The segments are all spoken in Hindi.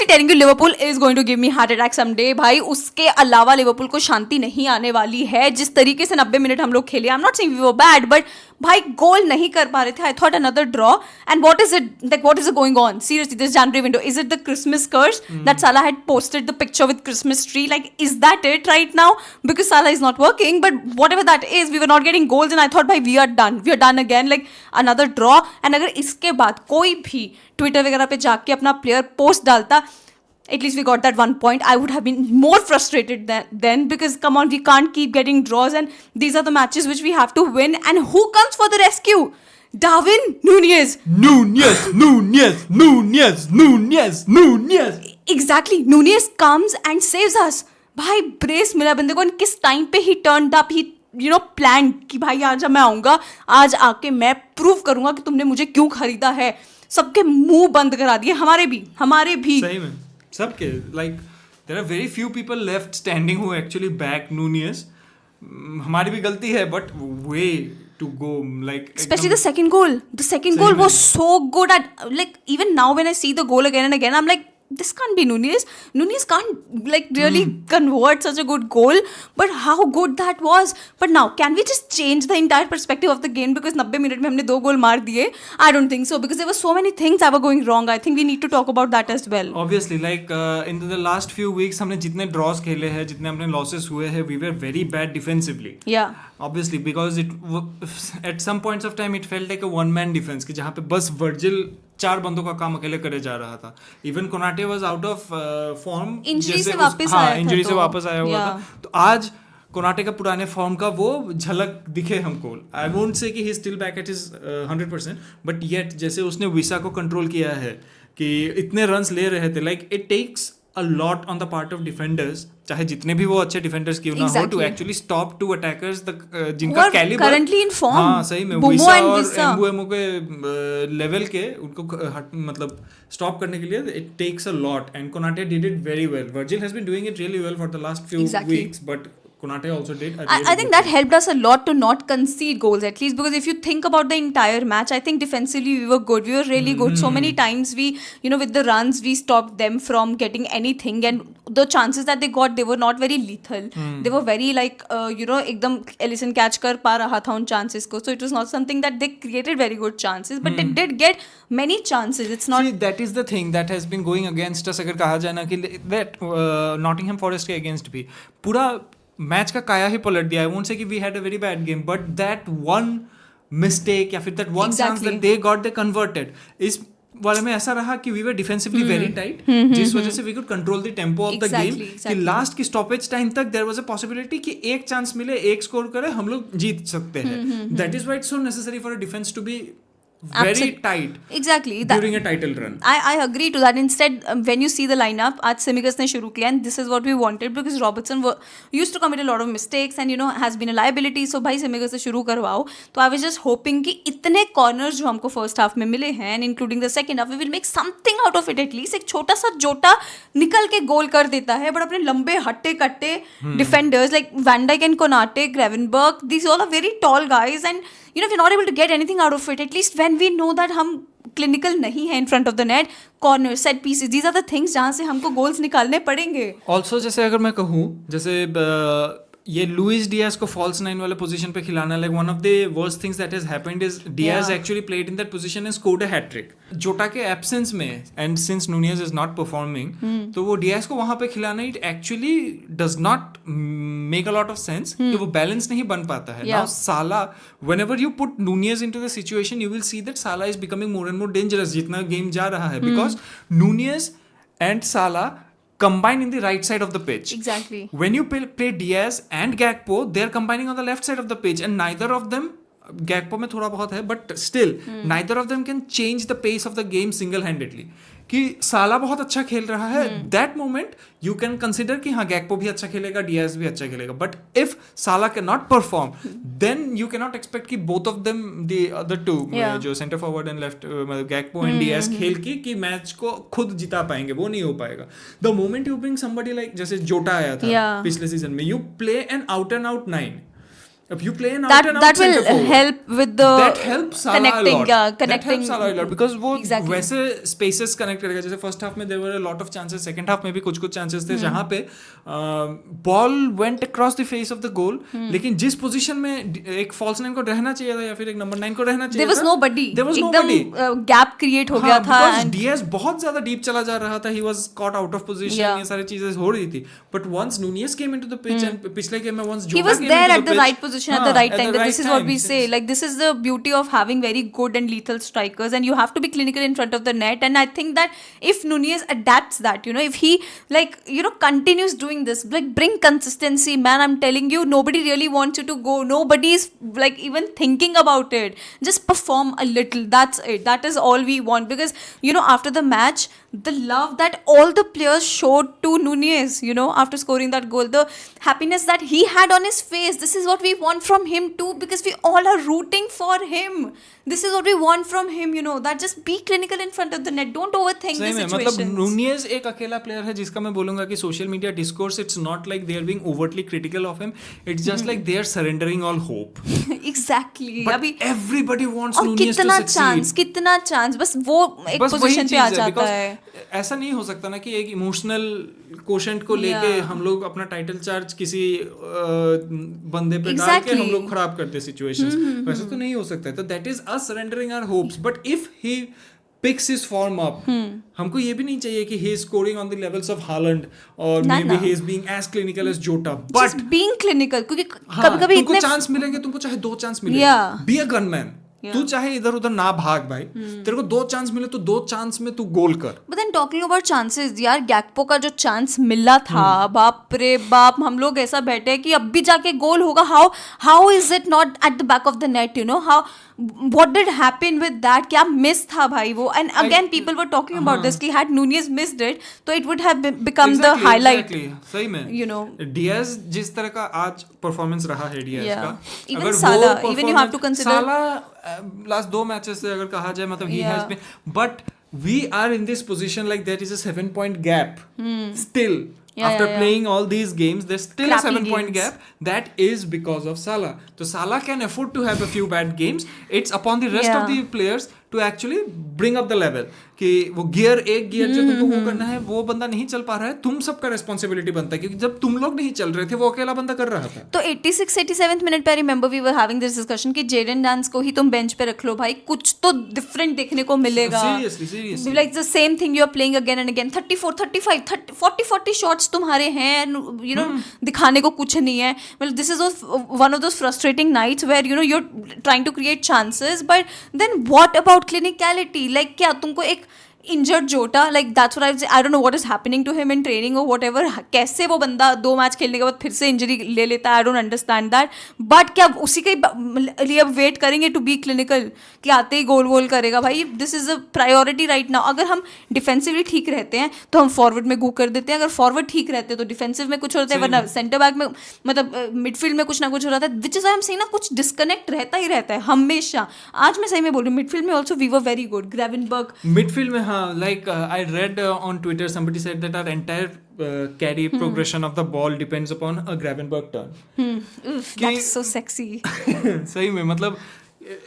honestly telling you, Liverpool is going to give me heart attack someday. भाई उसके अलावा लिवरपूल को शांति नहीं आने वाली है. जिस तरीके से 90 मिनट हम लोग खेले, I'm not saying we were bad, but भाई गोल नहीं कर पा रहे थे. I thought another draw. And what is it going on? Seriously, this January window, is it the Christmas curse that Salah had posted the picture with Christmas tree? Like, is that it right now? Because Salah is not working, but whatever that is, we were not getting goals, and I thought, भाई we are done again, like another draw. And अगर इसके बाद कोई भी ट्विटर वगैरह पे जाके अपना प्लेयर पोस्ट डालता, at least we got that 1 point. I would have been more frustrated then because come on, we can't keep getting draws, and these are the matches which we have to win. And who comes for the rescue? Darwin Núñez. Exactly. Núñez comes and saves us. भाई ब्रेस मिला बंदे को, and किस टाइम पे he turned up, he planned कि भाई आज मैं आऊँगा, आज आके मैं प्रूव करूँगा कि तुमने मुझे क्यों खरीदा है. सबके मुंह बंद करा दिए, हमारे भी. सही में सबके. Like there are very few people left standing who actually back Nunez. हमारी भी गलती है, but way to go like especially the second goal was so good. At like even now when I see the goal again and again, I'm like, this can't be Núñez can't like really convert such a good goal, but how good that was. But now can we just change the entire perspective of the game because 90 minute में हमने 2 गोल मार दिए? I don't think so, because there were so many things that were going wrong. I think we need to talk about that as well. Obviously, like in the last few weeks हमने जितने draws खेले हैं, जितने अपने losses हुए हैं, we were very bad defensively. Yeah. Obviously, because at some points of time it felt like a one man defense, कि जहाँ पे बस वर्जिल 4 बंदों का काम अकेले करे जा रहा था. Even Konate was out of form, injury से वापस आया हुआ था. तो आज कोनाटे का पुराने फॉर्म का वो झलक दिखे हमको. आई वोंट से कि he still back at his 100%, but yet जैसे उसने विसा को कंट्रोल किया है कि इतने रन्स ले रहे थे. Like it takes a lot on the part of defenders, चाहे जितने भी वो अच्छे डिफेंडर्स क्यों ना हो, to actually stop two attackers जिनका कैलिबर currently in form. हाँ सही में विसा और एम्बुएमो के लेवल के उनको मतलब स्टॉप करने के लिए it takes a lot, and Konate did it very well. Virgil has been doing it really well for the last few weeks, but Konate also did. I think that helped us a lot to not concede goals, at least, because if you think about the entire match, I think defensively we were good. We were really good. So many times we, with the runs, we stopped them from getting anything, and the chances that they got, they were not very lethal. They were very like, एकदम Ellison catch कर पा रहा था उन chances को. So it was not something that they created very good chances, but they did get many chances. It's not. See, that is the thing that has been going against us. अगर कहा जाए ना कि that Nottingham Forest के against भी पूरा मैच का काया ही पलट दिया. आई वोंट से कि we had a very bad game, but that one mistake या फिर that one chance that they got, they converted. इस वाले में ऐसा रहा कि we were defensively very tight, जिस वजह से we could control the tempo of the game. कि लास्ट की स्टॉपेज टाइम तक देयर वाज अ पॉसिबिलिटी कि एक चांस मिले, एक स्कोर करे, हम लोग जीत सकते हैं. That is why it's so necessary for a defence to be very tight. Exactly. During a title run. I agree to that. Instead, when you see the lineup, आज Tsimikas ने शुरू किया, and this is what we wanted, because Robertson used to commit a lot of mistakes and has been a liability. So भाई Tsimikas से शुरू करवाओ. तो I was just hoping कि इतने corners जो हमको first half में मिले हैं, and including the second half, we will make something out of it at least. एक छोटा सा जोटा निकल के गोल कर देता है, but अपने लंबे हट्टे कट्टे defenders like Van Dijk and Konate, Gravenberch, these all are very tall guys, and if you're not able to get anything out of it, at least when we know that हम clinical नहीं है in front of the net, corner, set pieces, these are the things जहाँ से हमको goals निकालने पड़ेंगे. Also जैसे अगर मैं कहूँ, जैसे ये लुइस डियाज को फॉल्स 9 वाले पोजीशन पे खिलाना, like one of the worst things that has happened is Diaz actually played in that position and scored a hat trick. Jota के एब्सेंस में, and since Nunez is not performing, तो वो डियाज को वहां पे खिलाना it actually does not make a lot of sense, कि वो बैलेंस नहीं बन पाता है. नाउ साला, whenever you put Nunez into the situation, you will see that साला is becoming more and more dangerous जितना गेम जा रहा है, because नूनियज and Salah combine in the right side of the pitch. Exactly. When you play Diaz and Gakpo, they're combining on the left side of the pitch, and neither of them, Gakpo में थोड़ा बहुत है, but still neither of them can change the pace of the game single-handedly. कि साला बहुत अच्छा खेल रहा है, that moment you can consider कि हाँ Gakpo भी अच्छा खेलेगा, Diaz भी अच्छा खेलेगा, but if Salah cannot perform, then you cannot expect कि both of them, the other two, जो center forward and left, Gakpo and Diaz खेल कि मैच को खुद जिता पाएंगे, वो नहीं हो पाएगा. The moment you bring somebody like जैसे जोटा आया था पिछले सीजन में, you play an out and out 9, If you play an out and out that will center forward, help with the that helps Salah connecting, a lot. yeah, That connecting helps Salah a lot because वो exactly. वैसे spaces connect करेगा. जैसे first half में there were a lot of chances, second half में भी कुछ chances थे जहाँ पे ball went across the face of the goal. लेकिन जिस position में एक false 9 को रहना चाहिए था या फिर एक number 9 को रहना चाहिए there was था, nobody. there was nobody. एकदम gap create हो गया था. because and Diaz बहुत ज़्यादा deep चला जा रहा था. He was caught out of position. Yeah. ये सारी चीजें हो रही थी. But once Nunez came into the pitch and पिछले game में once he Jota was came there into at the pitch, right position at the right time. This is what we time. say. Like, this is the beauty of having very good and lethal strikers, and you have to be clinical in front of the net. And I think that if Nunez adapts that, if he continues doing this, like, bring consistency, man, I'm telling you, nobody really wants you to go. Nobody is like even thinking about it. Just perform a little. That's it. That is all we want, because after the match, the love that all the players showed to Nunez, after scoring that goal, the happiness that he had on his face, this is what we want from him too, because we all are rooting for him. This is what we want from him, that just be clinical in front of the net. Don't overthink the situations. मतलब Nunez एक अकेला player है जिसका मैं बोलूंगा कि social media discourse, it's not like they are being overtly critical of him. It's just like they are surrendering all hope. Exactly. But अभी everybody wants और Nunez to succeed. कितना चांस बस वो एक पोजीशन पे आ जाता है. ऐसा नहीं हो सकता ना कि एक इमोशनल कोशेंट को लेके हम लोग अपना टाइटल चार्ज किसी बंदे पे डाल के हम लोग खराब करते सिचुएशंस. वैसे तो नहीं हो सकता है. तो that is us surrendering our hopes. But if he picks his form up, हमको ये भी नहीं चाहिए कि he is scoring on the levels of Haaland or maybe he is being as clinical as Jota. But just being clinical, क्योंकि कभी-कभी तुमको चांस मिलेंगे, तुमको चाहे 2 चांस मिले, be a gunman. तू चाहे इधर उधर ना भाग भाई, तेरे को 2 चांस मिले तो 2 चांस में तू गोल कर. But then talking about chances, यार गैक्पो का जो चांस मिला था, बाप रे बाप, हम लोग ऐसा बैठे हैं कि अब भी जाके गोल होगा. How is it not at the back of the net? How what did happen with that? क्या miss था भाई वो? And again people were talking about this कि had Nunez missed it, तो it would have become the highlight. सही में. Diaz जिस तरह का आज परफॉर्मेंस रहा है Diaz का, even Salah, even you have to consider Salah last 2 matches से अगर कहा जाए, मतलब he has been, but we are in this position like there is a 7-point gap still. After playing all these games, there's still a 7-point gap. That is because of Salah. So Salah can afford to have a few bad games. It's upon the rest of the players to actually bring up the level. कि वो एक गियर जो तुमको वो करना है, वो बंदा नहीं चल पा रहा है, तुम सबका रिस्पॉन्सिबिलिटी बनता है, क्योंकि जब तुम लोग नहीं चल रहे थे वो अकेला बंदा कर रहा था. तो 86-87 मिनट पे I remember we were having this discussion कि जेडन डांस को ही तुम बेंच पे रख लो भाई, कुछ तो डिफरेंट देखने को मिलेगा. Seriously like the same thing you are playing again and again. 34 35 40 shots तुम्हारे हैं, दिखाने को कुछ नहीं है. मतलब this is one of those frustrating nights where you are trying to create chances, but then what about clinicality? Like क्या तुमको एक injured Jota, like that's what I don't know what is happening to him in training or whatever. कैसे वो बंदा 2 मैच खेलने के बाद फिर से इंजरी ले लेता है? I don't understand that. But क्या उसी के लिए अब वेट करेंगे टू बी क्लिनिकल कि आते ही गोल करेगा? भाई this is a priority right now. अगर हम डिफेंसिवली ठीक रहते हैं तो हम फॉरवर्ड में गो कर देते हैं, अगर फॉरवर्ड ठीक रहते हैं तो डिफेंसिव में कुछ होता है, वरना सेंटर बैक में मतलब मिडफील्ड में कुछ ना कुछ हो रहा था. Which is I am saying ना, कुछ डिस्कनेक्ट रहता ही रहता है हमेशा. आज मैं सही में बोल रही हूँ, मिडफील्ड में also we were very good. Gravenberch midfield में like I read on Twitter somebody said that our entire carry progression of the ball depends upon a Gravenberch turn. That's so sexy. सही में मतलब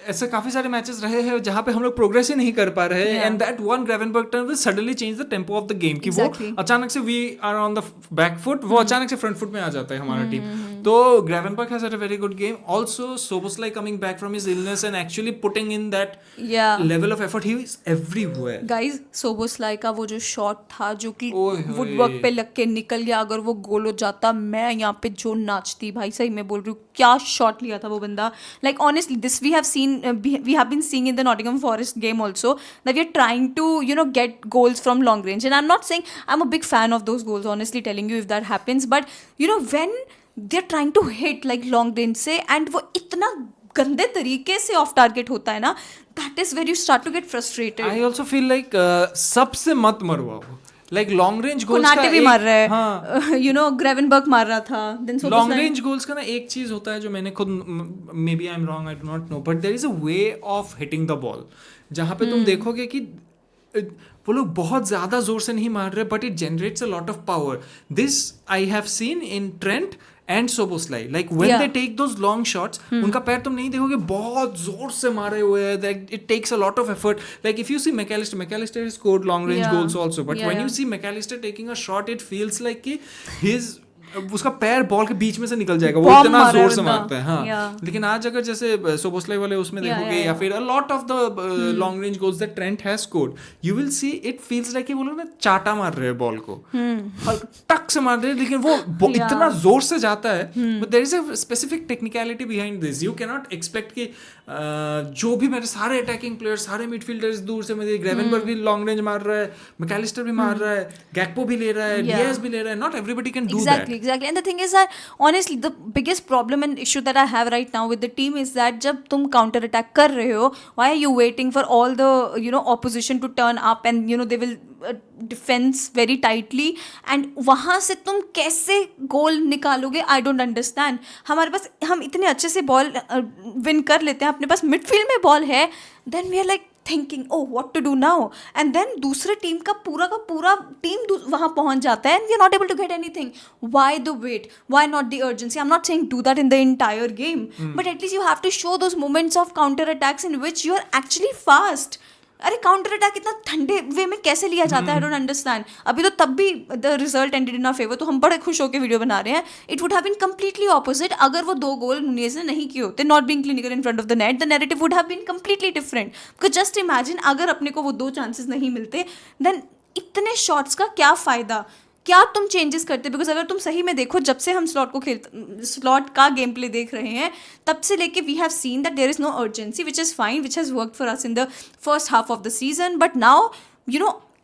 ऐसे काफी सारे मैचेस रहे हैं जहाँ पे हम लोग प्रोग्रेस ही नहीं कर पा रहे हैं, and that one Gravenberch turn will suddenly change the tempo of the game. कि वो अचानक से we are on the back foot, वो अचानक से फ्रंट फुट में आ जाता है हमारा टीम. तो Gravenberch has had a very good game. Also Szoboszlai coming back from his illness and actually putting in that level of effort. He is everywhere. Guys Szoboszlai का वो जो शॉट था जो कि वुडवर्क पे लग के निकल गया, अगर वो गोल हो जाता मैं यहाँ पे जो नाचती भाई. सही में बोल रही हूँ, क्या शॉट लिया था वो बंदा. Like honestly this we have seen, we have been seeing in the Nottingham Forest game also that we are trying to get goals from long range, and I'm not saying I'm a big fan of those goals, honestly telling you, if that happens, but when they're trying to hit like long range से and वो इतना गंदे तरीके से ऑफ टारगेट होता है ना, that is where you start to get frustrated. I also feel like सबसे मत मरवाओ. लाइक लॉन्ग रेंज गोल्स का भी मार रहा है, ग्रेवेनबर्ग मार रहा था. लॉन्ग रेंज गोल्स का ना एक चीज होता है जो मैंने खुद, maybe I am wrong, I do not know, but there is a way of hitting the ball जहाँ पे तुम देखोगे कि वो लोग बहुत ज्यादा जोर से नहीं मार रहे, but it generates a lot of power. This I have seen in Trent and Soboslai, like when Yeah. they take those long shots, उनका पैर तुम नहीं देखोगे बहुत जोर से मारे हुए हैं, like it takes a lot of effort. Like if you see McAllister has scored long range Yeah. goals also, but Yeah, when you yeah. see McAllister taking a shot, it feels like कि his उसका पैर बॉल के बीच में से निकल जाएगा, वो Bomb इतना मारा है जोर से बंदा. मारता है. हाँ. Yeah. लेकिन आज अगर जैसे सोबोस्लाई वाले उसमें Yeah, देखोगे yeah, या yeah. फिर a lot of the long range goals that Trent has scored, you will see it feels like कि वो लोग ना चाटा मार रहे हैं बॉल को, और टक से मार रहे हैं, लेकिन वो Yeah. इतना जोर से जाता है. But there is a specific technicality behind this. You cannot expect कि जो भी मेरे सारे अटैकिंग प्लेयर्स, सारे मिडफील्डर्स दूर से मेरे ग्रेवेनबर्ग भी लॉन्ग रेंज मार रहा है, मैकलिस्टर भी मार रहा है, गैक्पो भी ले रहा है, Yeah. डियाज भी ले रहा है. Not everybody can do Exactly, that. exactly. And the thing is that honestly, the biggest problem and issue that I have right now with the team is that जब तुम counter attack कर रहे हो, why are you waiting for all the opposition to turn up and they will defense very tightly, and वहाँ से तुम कैसे गोल निकालोगे? I don't understand. हमारे पास हम इतने अच्छे से बॉल विन कर लेते हैं, अपने पास मिडफील्ड में बॉल है, then we are like thinking, oh, what to do now? And then दूसरे टीम का पूरा टीम वहाँ पहुँच जाता है and we are not able to get anything. Why the wait? Why not the urgency? I'm not saying do that in the entire game, but at least you have to show those moments of counter attacks in which you are actually fast. अरे काउंटर अटैक इतना ठंडे वे में कैसे लिया जाता है? I don't understand. अभी तो तब भी the result ended in our favour, तो हम बड़े खुश होकर वीडियो बना रहे हैं. It would have been completely opposite अगर वो 2 गोल नुनियस ने नहीं किए होते. Not being clinical in front of the net, the narrative would have been completely different. Because just imagine अगर अपने को वो 2 चांसेस नहीं मिलते, देन इतने शॉट्स का क्या फ़ायदा? क्या तुम चेंजेस करते? बिकॉज अगर तुम सही में देखो, जब से हम स्लॉट का गेम प्ले देख रहे हैं, तब से लेके we have seen that there is no urgency, which is fine, which has work for us in the first half of the season. But now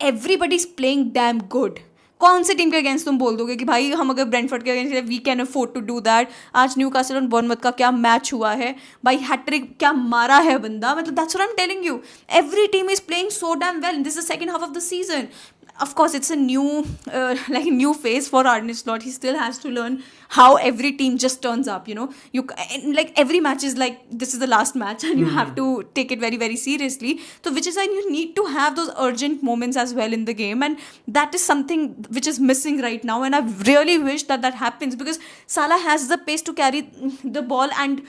everybody is playing damn good. कौन से टीम के अगेंस्ट तुम बोल दोगे कि भाई हम अगर ब्रेंटफोर्ड के against we can afford to do that? आज न्यूकासल और बॉर्नमथ का क्या मैच हुआ है भाई, हैट्रिक क्या मारा है बंदा. मतलब that's what I am telling you. Every team is playing so damn well. This is the second half of the season. Of course, it's a new phase for Arne Slot. He still has to learn how every team just turns up. Like every match is like this is the last match, and you have to take it very, very seriously. So, which is why you need to have those urgent moments as well in the game, and that is something which is missing right now. And I really wish that happens, because Salah has the pace to carry the ball and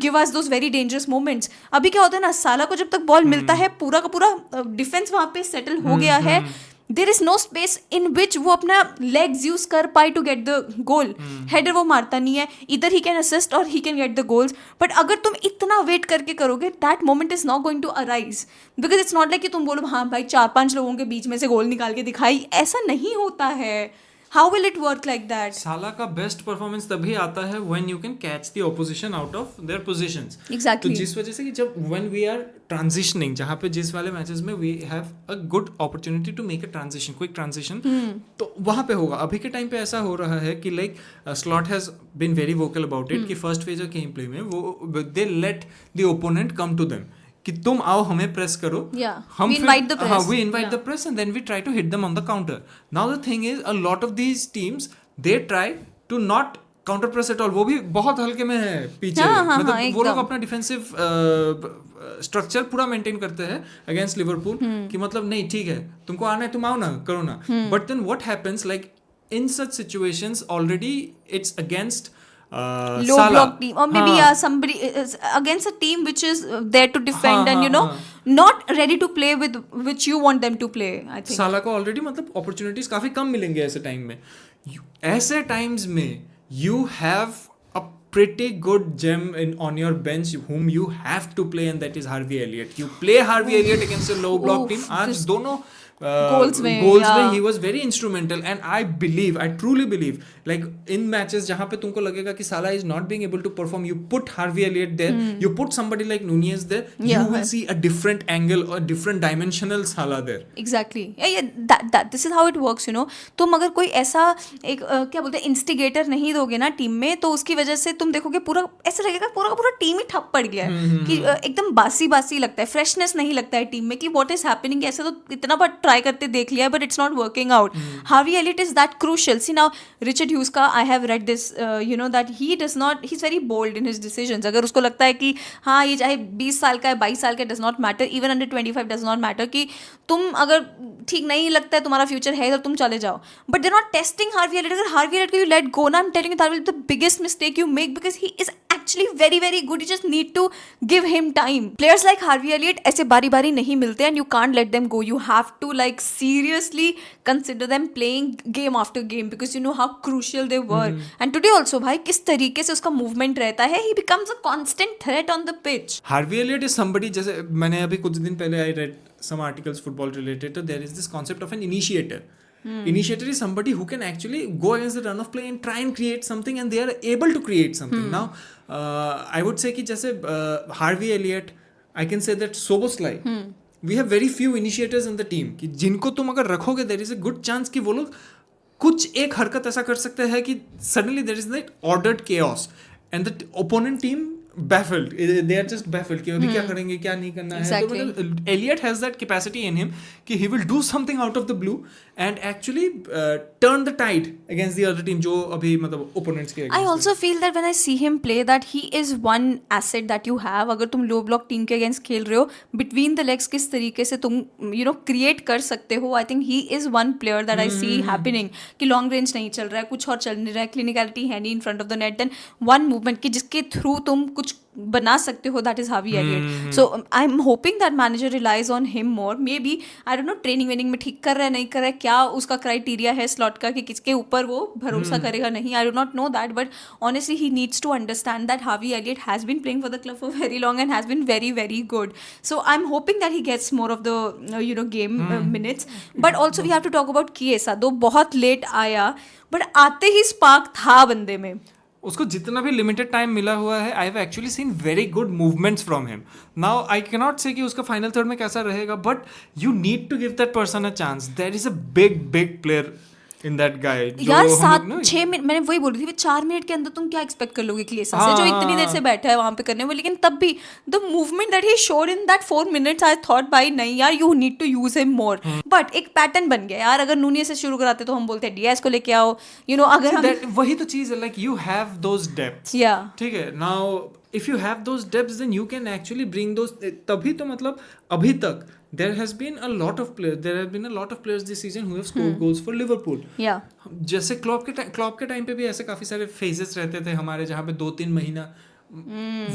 give us those very dangerous moments. अभी क्या होता है ना, साला को जब तक बॉल मिलता है, पूरा का पूरा डिफेंस वहाँ पे सेटल हो गया है. There is no space in which वो अपना लेग्स यूज कर पाए to get the goal. Header वो मारता नहीं है, इधर ही कैन असिस्ट और he can get the goals. But अगर तुम इतना वेट करके करोगे, that moment is not going to arise, because it's not like कि तुम बोलो हाँ भाई 4-5 लोगों के बीच में से गोल निकाल के दिखाई. ऐसा नहीं होता है. How will it work like that? साला का बेस्ट परफॉर्मेंस तभी आता है when you can catch the opposition out of their positions. Exactly. तो जिस वजह से कि जब when we are transitioning, जहाँ पे जिस वाले मैचेस में we have a good opportunity to make a transition, quick transition, तो वहाँ पे होगा. अभी के टाइम पे ऐसा हो रहा है कि like Slot has been very vocal about it कि first phase of game play में वो they let the opponent come to them. कि तुम आओ, हमें प्रेस करो. We invite the press. We invite the press and then we try to hit them on the counter. Now the thing is, a lot of these teams they try to not counter press at all. वो भी बहुत हल्के में है पीछे. मतलब वो लोग अपना डिफेंसिव स्ट्रक्चर पूरा मेंटेन करते हैं अगेंस्ट लिवरपूल कि मतलब नहीं ठीक है, तुमको आना है तुम आओ ना, करो ना. But then what happens, like in such situations already it's against low block team, or maybe somebody is against a team which is there to defend and not ready to play with which you want them to play. I think साला को ऑलरेडी मतलब अपॉर्चुनिटीज काफी कम मिलेंगे ऐसे टाइम में. ऐसे टाइम्स में you have a pretty good gem on your bench whom you have to play, and that is Harvey Elliott. You play Harvey Elliott against a low block team. आज दोनों goals में he was very instrumental, and I truly believe like in matches जहाँ पे तुमको लगेगा कि Salah is not being able to perform, you put Harvey Elliott there, you put somebody like Nunez there, you will see a different angle or different dimensional Salah there. Exactly. That this is how it works, तुम अगर कोई ऐसा एक क्या बोलते हैं इंस्टिगेटर नहीं दोगे ना टीम में, तो उसकी वजह से तुम देखोगे पूरा ऐसा लगेगा पूरा टीम ही ठप पड़ गया है कि एकदम बासी लगता है, फ्रेशनेस नहीं लगता है टीम में कि व्हाट इज हैपनिंग. ऐसे तो इतना बड़ा ट्राई करते देख लिया but it's not working out. Harvey Elliott is that crucial. See now Richard Hughes का I have read this you know that he does not, he is very bold in his decisions. अगर उसको लगता है कि हाँ ये चाहे 20 साल का है 22 साल का, does not matter, even under 25 does not matter, कि तुम अगर ठीक नहीं लगता है तुम्हारा फ्यूचर है तो तुम चले जाओ. But they not testing Harvey Elliott. अगर हार्वी एलियट को यू लेट गो ना, I am telling you that will be the biggest mistake you make because he is actually very very good. You just need to give him time. Players like Harvey Elliott ऐसे बारी बारी नहीं मिलते and you can't let them go. You have to like seriously consider them playing game after game because you know how crucial they were. And today also भाई किस तरीके से उसका movement रहता है, he becomes a constant threat on the pitch. Harvey Elliott is somebody, जैसे मैंने अभी कुछ दिन पहले I read some articles football related, so there is this concept of an initiator. Initiator is somebody who can actually go against the run of play and try and create something, and they are able to create something. Now, I would say कि जैसे Harvey Elliott, I can say that Szoboszlai, we have very few initiators in the team कि जिनको तुम अगर रखोगे there is a good chance कि वो लोग कुछ एक हरकत ऐसा कर सकते हैं कि suddenly there is that ordered chaos and the opponent team baffled. They are just baffled कि अभी क्या करेंगे, क्या नहीं करना है. तो मतलब Elliott has that capacity in him कि he will do something out of the blue and actually turn the tide against the other team जो अभी मतलब opponents के against. I also feel that when I see him play that he is one asset that you have. अगर तुम low block team के against खेल रहे हो, between the legs किस तरीके से तुम you know create कर सकते हो. I think he is one player that I see happening कि long range नहीं चल रहा है, कुछ और चल नहीं रहा है, clinicality है नहीं in front of the net, then one movement कि जिसके through तुम कुछ बना सकते हो, that is Harvey Elliott. So I'm hoping that manager relies on him more. Maybe I don't know training वेनिंग में ठीक कर रहा है नहीं कर रहा है, क्या उसका क्राइटेरिया है स्लॉट का कि किसके ऊपर वो भरोसा करेगा नहीं. I do not know that, but honestly he needs to understand that Harvey Elliott has been playing for the club for very long and has been very very good. So I'm hoping that he gets more of the you know game minutes. But also we have to talk about Chiesa. दो बहुत लेट आया but आते ही स्पार्क था बंदे में. उसको जितना भी लिमिटेड टाइम मिला हुआ है, I have actually seen very good movements from him. Now I can not say कि उसका फाइनल थर्ड में कैसा रहेगा, but you need to give that person a chance. There is a big big player in that guy. यार 7-6 मिनट, मैंने वही बोल रही थी 4 मिनट के अंदर तुम क्या एक्सपेक्ट कर लोगे क्लेसा से जो इतनी देर से बैठा है वहां पे करने में. लेकिन तब भी the movement that he showed in that 4 minutes I thought भाई नहीं यार you need to use him more. But एक पैटर्न बन गया यार. अगर नूनी से शुरू कराते तो हम बोलते हैं डियाज को लेके आओ, यू नो. अगर हम वही तो चीज है, like you have those depths. या ठीक है. Now if you have those depths then you can actually bring those. तभी तो मतलब अभी तक there have been a lot of players this season who have scored goals for Liverpool. Yeah. जैसे क्लॉप के टाइम पे भी ऐसे काफी सारे phases रहते थे हमारे जहाँ पे 2-3 महीना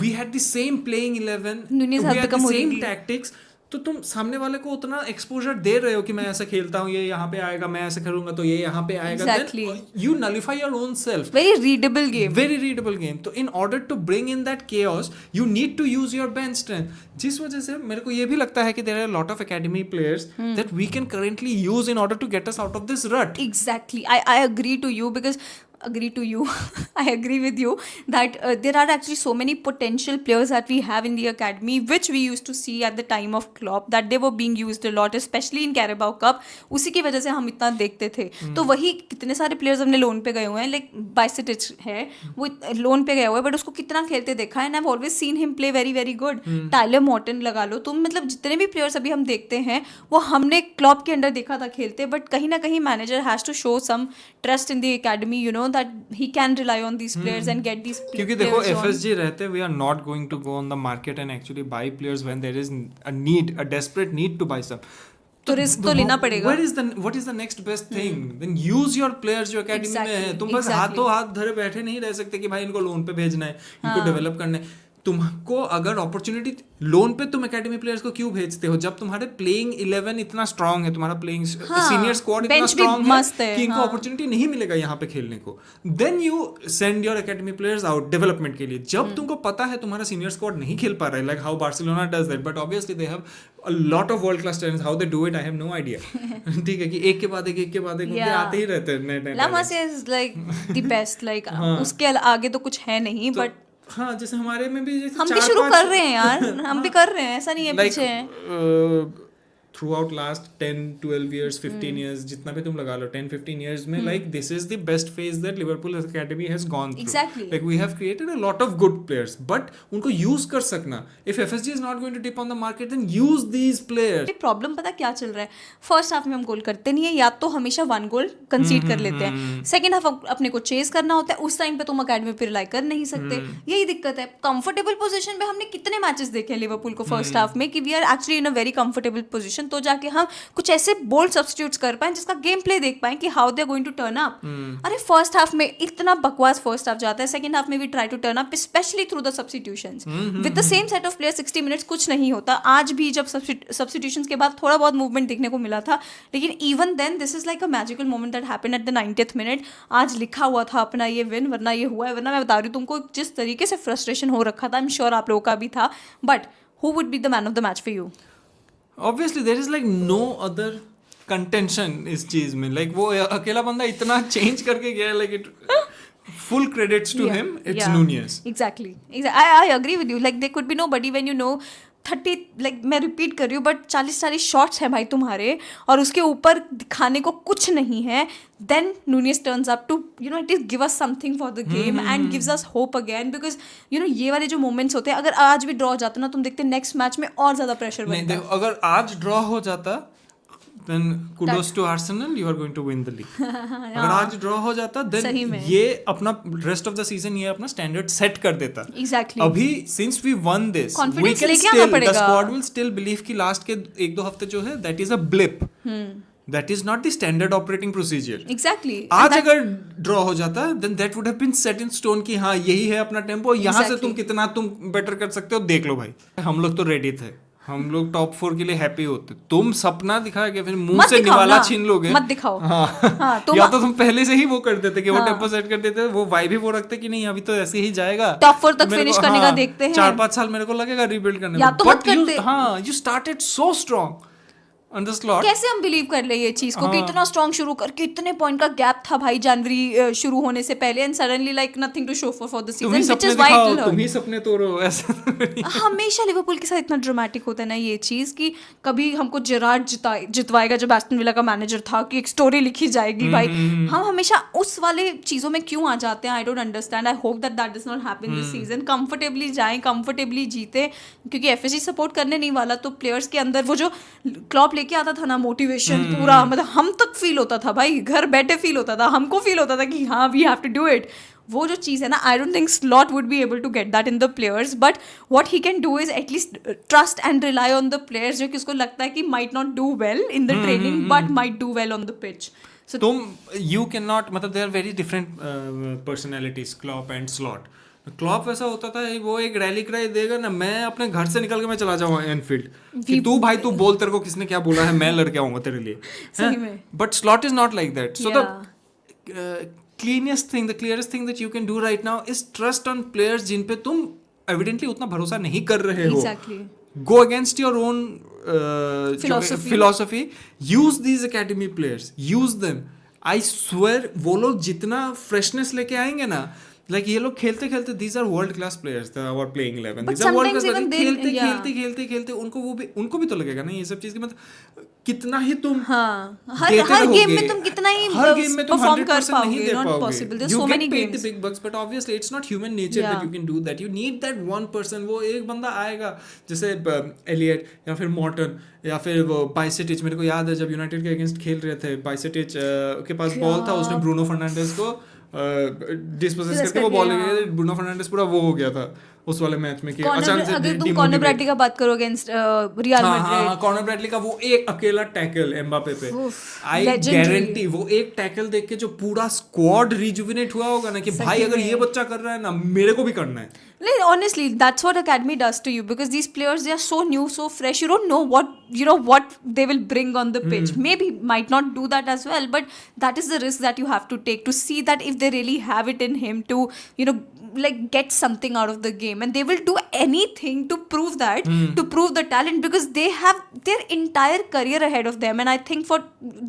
we had the same playing 11, Nunez we has had the become same horrible. tactics. तो तुम सामने वाले को उतना एक्सपोजर दे रहे हो कि मैं ऐसा खेलता हूँ, ये यहाँ पे आएगा, मैं ऐसे करूंगा तो ये यहाँ पे आएगा. Exactly. You nullify your own self. Very readable game. Very readable game. तो in order to bring in that chaos, you need to use your bench strength. जिस वजह से मेरे को ये भी लगता है कि there are a lot of academy players that we can currently use in order to get us out of this rut. Exactly. I agree to you because I agree with you that there are actually so many potential players that we have in the academy which we used to see at the time of Klopp that they were being used a lot especially in Carabao Cup. उसी की वजह से हम इतना देखते थे. तो वही कितने सारे प्लेयर्स हमने लोन पे गए हुए हैं. लाइक बाइसेटिच है वो लोन पे गया हुआ है बट उसको कितना खेलते देखा है. And I have always seen him play very very good. Tyler Morton लगा लो तुम, मतलब जितने भी प्लेयर्स अभी हम देखते हैं वो हमने क्लॉप के अंडर देखा था खेलते. बट कहीं ना कहीं manager has to show some trust in the academy, you know, that he can rely on these players and get these क्योंकि देखो FSG रहते we are not going to go on the market and actually buy players when there is a desperate need to buy some. तो रिस्क तो लेना पड़ेगा. What is the next best thing? Then use your players जो एकेडमी में है. तुम बस हाथों हाथ धरे बैठे नहीं रह सकते कि भाई इनको लोन पे भेजना है, इनको डेवलप करना है. तुमको अगर अपॉर्चुनिटी लोन पे तुम एकेडमी प्लेयर्स को क्यों भेजते हो जब तुम्हारे प्लेइंग 11 इतना स्ट्रांग है, तुम्हारा प्लेइंग सीनियर स्क्वाड इतना स्ट्रांग है कि इनको अपॉर्चुनिटी नहीं मिलेगा यहाँ पे खेलने को. Then you send your academy players out development के लिए. जब तुमको पता है तुम्हारा सीनियर स्क्वाड नहीं खेल पा रहा है, like how Barcelona does that, but obviously they have a lot of world class talents. How they do it I have no idea. ठीक है कि एक के बाद एक उनके आते ही रहते हैं नए llamas is like the best. Like उसके आगे तो कुछ है नहीं. बट हाँ, जैसे हमारे में भी हम भी शुरू कर रहे हैं यार. हम भी कर रहे हैं, ऐसा नहीं है पीछे हैं. Through out last 10-12 years 15 years जितना भी तुम लगा लो 10-15 years में like this is the best phase that Liverpool Academy has gone through. Exactly. Like we have created a lot of good players but उनको use कर सकना. If FSG is not going to dip on the market then use these players. Problem पता क्या चल रहा है, फर्स्ट हाफ में हम गोल करते नहीं है, या तो हमेशा 1 गोल कंसीड कर लेते हैं, सेकंड हाफ अपने को चेस करना होता है, उस टाइम पे तुम अकेडमी पे रिलाई कर नहीं सकते, यही दिक्कत है. कंफर्टेबल पोजीशन पे हमने कितने मैचेस देखे हैं लिवरपूल को फर्स्ट हाफ में कि we are actually in a very comfortable position, तो जाके हम कुछ ऐसे बोल्ड सब्स्टिट्यूट्स कर पाए जिसका गेम प्ले देख पाए कि how they are going to turn up. अरे फर्स्ट हाफ में इतना बकवास फर्स्ट हाफ जाता है, सेकंड हाफ में we try to turn up specially through the substitutions with the same set of players 60 minutes. कुछ नहीं होता. आज भी जब सब्स्टिट्यूशंस के बाद थोड़ा बहुत मूवमेंट देखने को मिला था, लेकिन even then this is like a magical moment that happened at the 90th minute. आज लिखा हुआ था अपना ये विन, वरना ये हुआ है. वरना मैं बता रही हूँ तुमको जिस तरीके से फ्रस्ट्रेशन हो रखा था, आई एम श्योर आप लोगों का भी था. But who would be the man of the match for you? Obviously there is like no other contention इस चीज में. like वो अकेला बंदा इतना चेंज करके गया है, like it full credits to him. It's Nunez. Exactly. I agree with you. Like there could be nobody when you know 30, like मैं रिपीट कर रही हूँ, बट 40 शॉट्स हैं भाई तुम्हारे और उसके ऊपर दिखाने को कुछ नहीं है. Then Nunez turns up to at least give us something for the game and gives us hope again, because ये वाले जो मोमेंट्स होते हैं, अगर आज भी ड्रॉ हो जाता ना, तुम देखते नेक्स्ट मैच में और ज्यादा प्रेशर नहीं, बनता. देखो अगर आज ड्रॉ हो जाता then kudos to Arsenal, you are going to win the league. अगर आज ड्रॉ हो जाता then ये अपना rest of the season ये अपना standard set कर देता. Exactly. अभी since we won this, we Confidence can लेके आना still, पड़ेगा. the squad will still believe कि last के 1-2 हफ्ते जो है that is a blip. That is not the standard operating procedure. Exactly. आज अगर ड्रॉ हो जाता then that would have been set in stone कि हाँ यही है अपना टेम्पो, यहाँ से तुम कितना तुम बेटर कर सकते हो देख लो भाई. हम लोग तो रेडी थे, हम लोग टॉप 4 के लिए हैप्पी होते. तुम सपना दिखा के फिर मुंह से निवाला छीन लोगे. मत दिखाओ. हाँ, या तो तुम पहले से ही वो कर देते कि वो टेम्पो सेट कर देते, वो वाइब ही वो रखते कि नहीं अभी तो ऐसे ही जाएगा, टॉप 4 तक फिनिश करने का देखते हैं. 4-5 साल मेरे को लगेगा रीबिल्ड करने में. या तो मत करते. हाँ, you started so strong on the slot. कैसे हम बिलीव कर ले ये चीज को कि इतना स्ट्रांग शुरू करके इतने पॉइंट का गैप था भाई जनवरी शुरू होने से पहले, and suddenly like nothing to show for the season, which is why it तुम ही सपने तोड़ो ऐसा. हमेशा लिवरपूल के साथ इतना ड्रामेटिक होता है ना ये चीज कि कभी हमको जेरार्ड जितवाएगा जब एस्टन विला का मैनेजर था कि एक स्टोरी लिखी जाएगी भाई. हम हमेशा उस वाले चीजों में क्यों आ जाते हैं? आई don't understand. I hope that does not happen this season. Comfortably जाएं, कंफर्टेबली जीते, क्योंकि एफएसजी सपोर्ट करने नहीं वाला, तो प्लेयर्स के अंदर वो जो क्लॉप लेके आता था ना मोटिवेशन पूरा, मतलब हम तक फील होता था भाई, घर बैठे फील होता था, हमको फील होता था कि हाँ we have to do it. वो जो चीज़ है ना, I don't think Slot would be able to get that in the players, but what he can do is at least trust and rely on the players जो कि उसको लगता है कि might not do well in the training but might do well on the pitch. So तुम यू कैन नॉट, मतलब they are very different personalities Klopp and slot. Klopp वैसा होता था, वो एक रैली क्राई देगा ना, मैं अपने घर से निकल के मैं चला जाऊंगा एनफील्ड कि तू भाई तू बोल, तेरे को किसने क्या बोला है, मैं लड़के आऊंगा तेरे लिए. But slot is not like that. So the clearest thing that you can do right now is trust on players जिन पे तुम evidently उतना भरोसा नहीं कर रहे हो. Exactly. Go against your own philosophy. Use these academy players. Use them. I swear वो लोग जितना freshness लेके आएंगे ना, like ये लोग खेलते खेलते these are world class players, our playing 11. But these are world class sometimes players. even खेलते खेलते उनको भी तो लगेगा ना ये सब चीज की, मतलब कितना ही तुम हर गेम में तुम कितना ही परफॉर्म कर पाओगे. Not possible. There so many games. Big bugs, but obviously it's not human nature that you can do that. You need that one person. वो एक बंदा आएगा जैसे एलियट या फिर मॉर्टन या फिर वो बाइसेटिच. मेरे को याद है जब यूनाइटेड के अगेंस्ट खेल रहे थे, बाइसेटिच के पास बॉल था, उसने ब्रूनो फर्नांडिस को डिस्पोजेस करके वो बॉल ले गया. ब्रूनो फर्नांडिस पूरा वो हो गया था उस वाले मैच में कि अचानक से अगर तुम कॉर्नर ब्रैडली का बात करो अगेंस्ट रियल मैड्रिड, हाँ, कॉर्नर ब्रैडली का वो एक अकेला टैकल एम्बापे पे, आई गारंटी वो एक टैकल देख के जो पूरा स्क्वाड रिजुविनेट हुआ होगा ना कि भाई अगर ये बच्चा कर रहा है ना, मेरे को भी करना है. Honestly, that's what academy does to you, because these players, they are so new, so fresh. You don't know what they will bring on the pitch. Maybe might not do that as well, but that is the risk that you have to take to see that if they really have it in him to like get something out of the game. game, and they will do anything to prove that, to prove the talent, because they have their entire career ahead of them. And I think for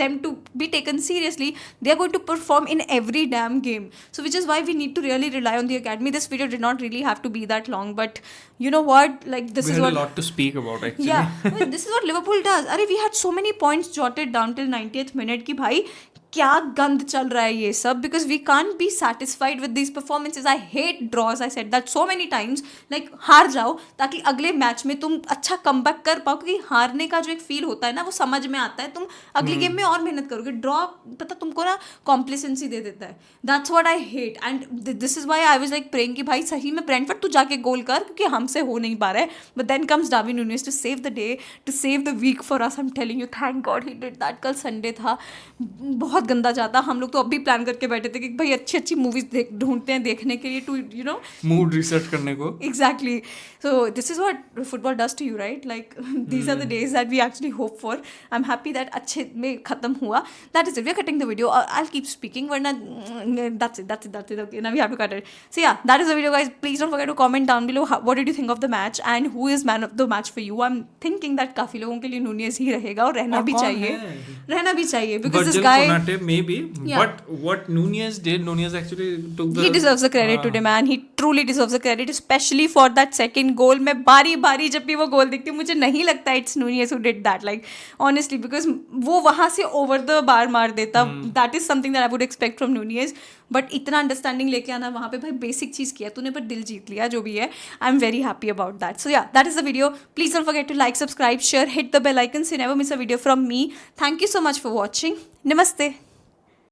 them to be taken seriously, they are going to perform in every damn game. So which is why we need to really rely on the academy. This video did not really have to be that long, but you know what, like this We is had what a lot to speak about actually. yeah, well, this is what Liverpool does. अरे we had so many points jotted down till 90th minute कि भाई क्या गंद चल रहा है ये सब, because we can't be satisfied with these performances. I hate draws. I said that so many times. Like हार जाओ ताकि अगले मैच में तुम अच्छा कमबैक कर पाओ, क्योंकि हारने का जो एक फील होता है ना वो समझ में आता है, तुम अगली गेम में और मेहनत करोगे. ड्रॉ पता तुमको ना कॉम्प्लेसेंसी दे देता है. That's what I hate, and this is why I was like praying कि भाई सही में ब्रेंटफोर्ड तू जाके गोल कर, क्योंकि हमसे हो नहीं पा रहा है. But then comes Darwin Nunez to save the day, to save the week for us. I am telling you, thank God he did that. कल संडे था, बहुत गंदा जाता. हम लोग तो अब भी प्लान करके बैठे थे कि भाई अच्छी अच्छी मूवीज ढूंढते हैं देखने के लिए, to you know mood reset करने को. exactly. So this is what football does to you, right? Like these are the days that we actually hope for. I'm happy that अच्छे में खत्म हुआ. That is it. We are cutting the video. I'll keep speaking. वरना that's it. Okay, now we have to cut it. So yeah, that is the video, guys. Please don't forget to comment down below what did you think of the match and who is man of the match for you. I'm thinking that काफी लोगों के लिए नूनियस ही रहेगा, और रहना भी चाहिए because this guy, Konate, maybe. Yeah. But what Nunez did, Nunez actually took the... he deserves the credit today, man. He truly deserves the credit, especially for that second goal. मैं बारी जब भी वो गोल देखती हूँ, मुझे नहीं लगता it's Nunez who did that, like honestly, because वो वहाँ से over the bar मार देता. That is something that I would expect from Nunez. But इतना अंडरस्टैंडिंग लेके आना वहाँ पे, भाई बेसिक चीज़ किया तूने, पर दिल जीत लिया, जो भी है. I am very happy about that. So yeah, that is the video. Please don't forget to like, subscribe, share, hit the bell icon so you never miss a video from me. Thank you so much for watching. Namaste.